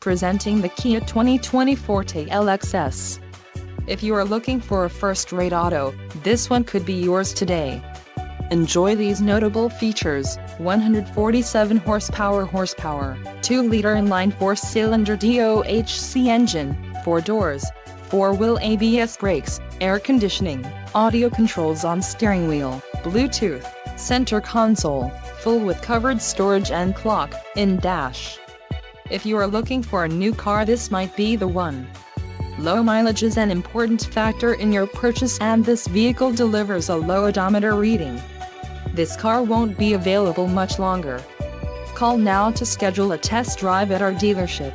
Presenting the Kia 2020 Forte LXS. If you are looking for a first-rate auto, this one could be yours today. Enjoy these notable features: 147 horsepower, 2-liter inline 4-cylinder DOHC engine, 4 doors, 4-wheel ABS brakes, air conditioning, audio controls on steering wheel, Bluetooth, center console, full with covered storage and clock-in dash. If you are looking for a new car, this might be the one. Low mileage is an important factor in your purchase, and this vehicle delivers a low odometer reading. This car won't be available much longer. Call now to schedule a test drive at our dealership.